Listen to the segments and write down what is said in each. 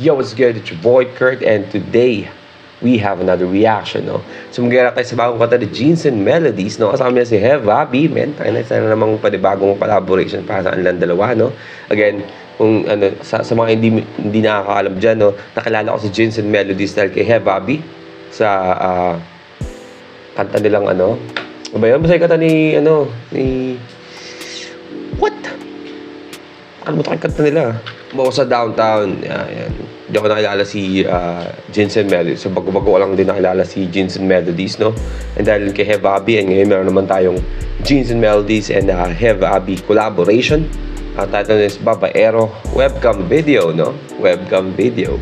Yo, what's good? It's your boy Kurt, and today we have another reaction, no? So mag tayo sa bagong kanta ni Jeans and Melodies, no? Kasama niya si Hev Abi, men. Tayo na sana namang panibagong collaboration para sa kanilang dalawa, no? Again, kung ano, sa mga hindi nakakaalam dyan, no? Nakilala ko si Jeans and Melodies dahil kay Hev Abi sa kanta nilang ano ba yun? Basta yung kanta ni what? Nakalimutan ko yung kanta nila. Mo sa downtown. Yan. Hindi ako nakilala si Jeans and Melodies. So bago-bago ko lang din nakilala si Jeans and Melodies, no? And dahil kay Hev Abi, and ngayon meron naman tayong Jeans and Melodies and Hev Abi collaboration. Title is Babaero webcam video, no? Webcam video.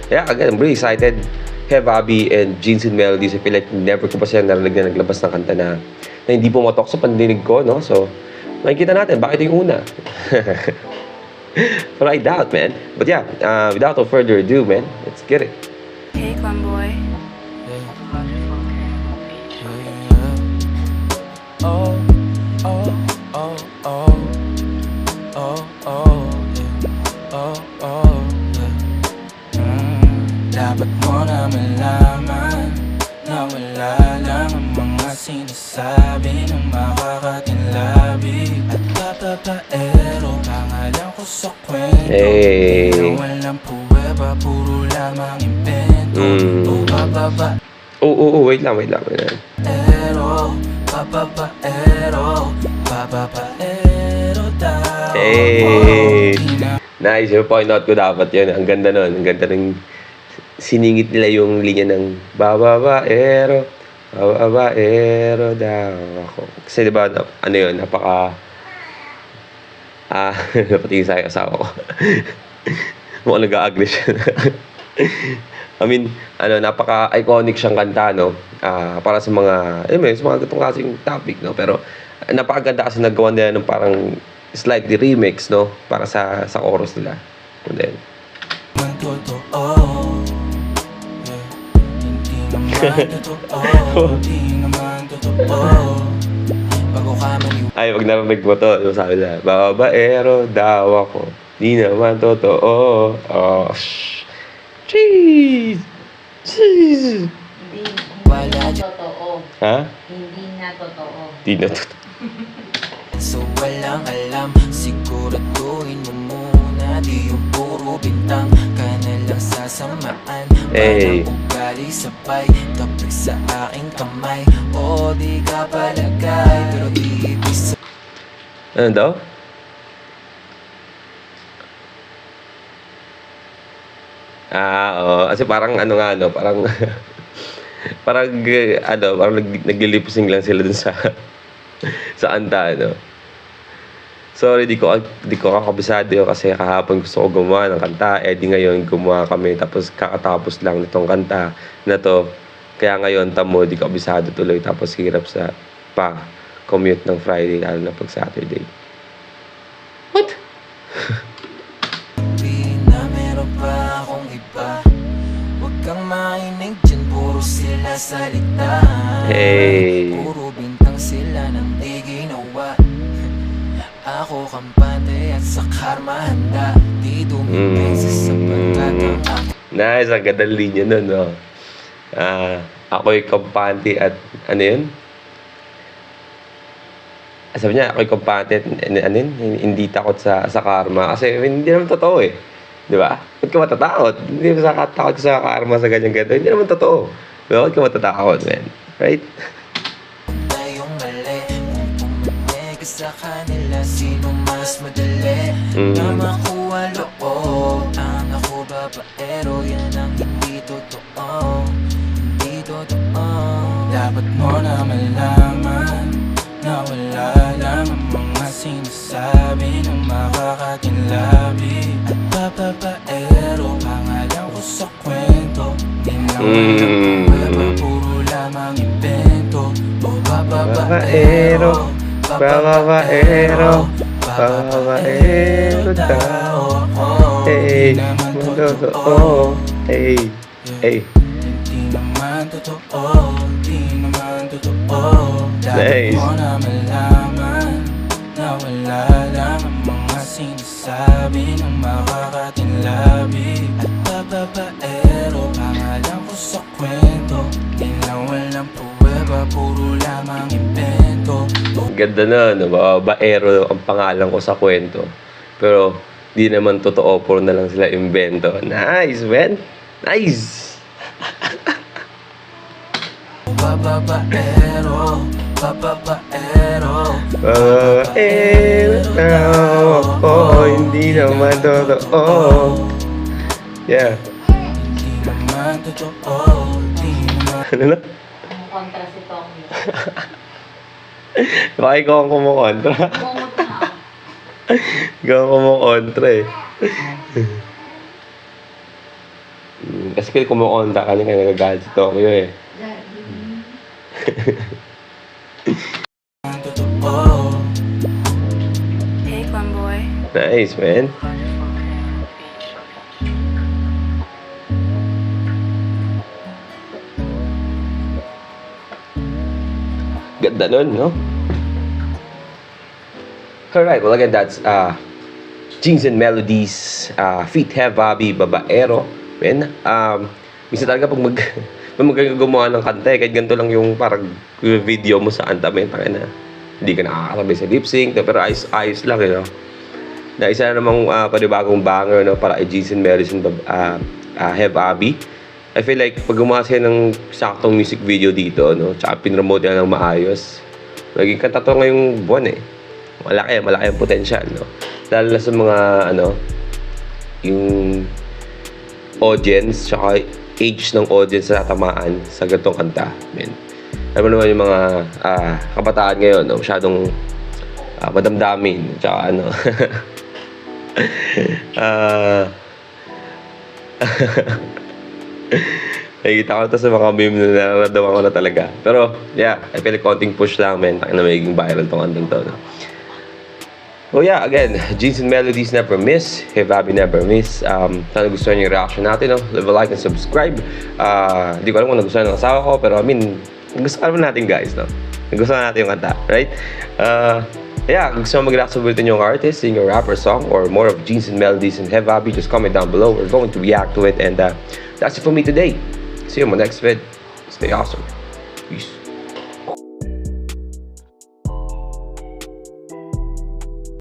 Yeah, again, I'm really excited. Hev Abi and Jeans and Melodies. I feel like never ko pa siya narinig na naglabas ng kanta na hindi pumatok sa pandinig ko, no? So, makikita natin bakit yung una. But I doubt, man. But yeah, without no further ado, man, let's get it. Hey, Clown Boy. Oh, oh, oh, oh, oh, oh, yeah. Oh, oh, yeah. Dapat mo na malaman na wala lang ang mga sinasabi ng makakatinlabi. At babaero, pangalan ko sa kwento. Hey. Na walang puweba, puro lamang invento. O bababa Wait lang. Babaero, babaero daw. Hey! Nice, yung point out ko dapat yun. Ang ganda nun. Ang ganda ng siningit nila yung linya ng babaero daw ako. Kasi diba, ano yun, napaka napatingin sa asawa ko. Mukhang nag-a-agree siya. I mean, napaka-iconic siyang kanta, no? Para sa mga, sa mga gatong klaseng topic, no? Pero, napakaganda kasi nagawa nila ng parang slightly remix, no? Para sa chorus nila. And then, ay, wag narinig mo to. Yung sabi nila, babaero daw ako. Di naman totoo. Oh, Jeez! Hindi na totoo. Ha? Hindi na totoo. Di na totoo. So walang alam, siguraduhin mo muna. Di yung puro bintang ka na lang sasamaan. Hey. Walang ugali sabay, tapik sa aking kamay. O di ka palagay, pero di ibig sabihin. Ano daw? Oo. Kasi parang parang parang naglilipsing lang sila dun sa anta, Sorry, di ko kakabisado kasi kahapon gusto ko gumawa ng kanta. Di ngayon gumawa kami tapos kakatapos lang nitong kanta na to. Kaya ngayon tamo, di ko kabisado tuloy tapos hirap sa commute ng Friday lalo na pag Saturday. What? Huwag kang mainig dyan, puro sila salita. Hey. Puro bintang sila nang di ginawa. Ako kampante at sa karma handa. Di dumipensa sa pagkatang. Nice, ang ganda linya nun, no? Ako'y kampante at ano yun? Sabi niya, ako'y kampante at hindi takot sa karma. Kasi hindi naman totoo eh. Di ba? Ba't ka matatakot? Hindi mo takot sa karma sa ganyan-ganyan. Hindi naman totoo. Ba't ka matatakot, man? Right? Tayong mali, kung pumanig sa kanila, sino mas madali na makuha loob? Ang ako babaero, yan ang hindi totoo. Hindi totoo. Dapat mo na malaman na wala lang ang mga sinasabi ng makakatinlabi. At babaero, pangalan ko sa kwento. Di naman ang puro lamang invento. O babaero daw ako. Hey, Di naman totoo. Hey. Di naman totoo. Di naman totoo. Dapat Nice. mo na malaman na wala lang ang mga sinasabi ng makakatinlabi. Ganda na, no? Babaero ang pangalan ko sa kwento. Pero, di naman totoo. Puro na lang sila invento. Nice, man! Nice! Babaero, babaero, hindi naman totoo. Yeah. hindi naman totoo, di naman. Ano na? Ang kontra si Tokyo. Baka ikaw ang kumukontra. Bungot na. Ikaw ang kumukontra eh. Kasi kung kumukontra ka rin, nagagalit si Tokyo eh. Totoo. Hey, fun boy. Nice, man. Ganda nun, no? Alright, well again, that's Jeans and Melodies, feat Have Bobby, Babaero. Man, minsan talaga pag magaling gumawa ng kanta eh, kahit ganito lang yung parang video mo sa anta, man, na hindi ka nakakasabay sa lip sync, no? Pero ayos lang, you know? Na isa na namang panibagong banger, no? Para kay Jeans and Melodies and Have Bobby. I feel like pag gumawa siya ng saktong music video dito, no? Tsaka pinromote niya ng maayos, maging kanta to ngayong buwan eh. Malaki ang potential, no? Lalo na sa mga, yung audience, tsaka age ng audience na tatamaan sa ganitong kanta, men. Alam mo naman yung mga kabataan ngayon, no? Masyadong madamdamin, tsaka nakikita ko to sa mga meme na nararamdaman ko na talaga. Pero, yeah, I feel like konting push lang, men. Taka na magiging viral tong kantang to, no? Oh yeah, again, Jeans and Melodies never miss. Have Bobby never miss. Sana gusto niyo yung reaction natin, no? Leave a like and subscribe. Di ko alam kung nagustuhan ng asawa ko, pero I mean, nagustuhan natin guys, no? Nagustuhan natin yung kanta, right? Yeah, gusto mo mag-react sa bulletin yung artist, singer, rapper, song, or more of Jeans and Melodies and Have Bobby, just comment down below. We're going to react to it, and that's it for me today. See you in my next vid. Stay awesome. Peace.